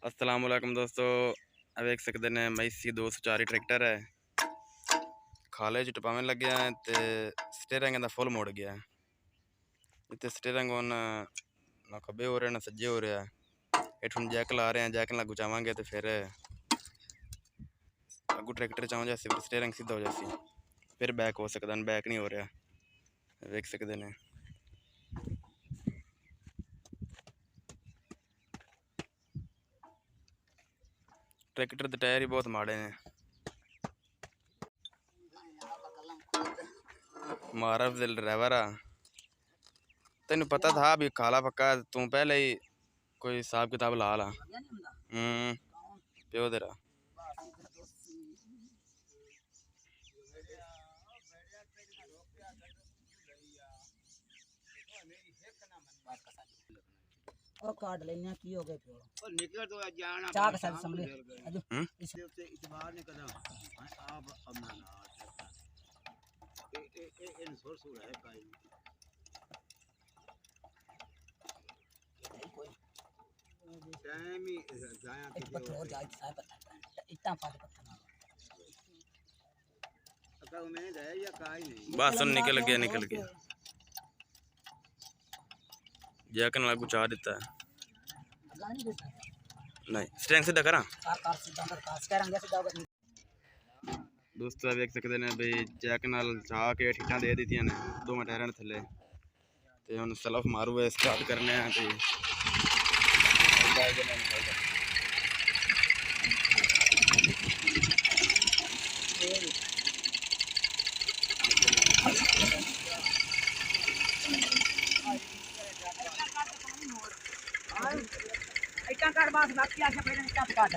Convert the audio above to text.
अस्सलाम वालेकुम दोस्तों, देख सकते हैं मैसी 204 ट्रैक्टर है। खाले च टपावन लग गया है तो स्टेयरिंग का फुल मुड़ गया है। इतने स्टेयरिंग ना खब्बे हो रहे ना सज्जे हो रहा है। इठूँ जैक ला रहे हैं, जैक ना गुचावांगे तो फिर अगू ट्रैक्टर चाहो जैसे फिर स्टेयरिंग सीधा हो जासी, फिर बैक हो सकता है। बैक नहीं हो रहा, देख सकते हैं। ट्रैक्टर के टायर ही बहुत माड़े हैं। मारफ दिल ड्राइवर आ, तेन पता था भी खाला पक्का तू पहले ही कोई हिसाब किताब ला ला। प्यो तेरा काट लेने की हो गए फिर और निकल तो जाना चाक सब संभले इससे इतबार ने कदम आप अपना इन सोर सोर है काई टाइम ही जाया के पत्थर और जाए साहब इतना पाद पत्थर अका में है या काई नहीं बस निकल गया जैकन लागू चाह देता है। नहीं स्टैंड सीधा करा दोस्तों, देख सकते हैं भाई जैक नाल चाह के ठीठा दे दी ने दो टायरां थले ते हुण सलफ मारू है स्टार्ट करने हैं ते इतना काट बात बाकी आशा पहले काट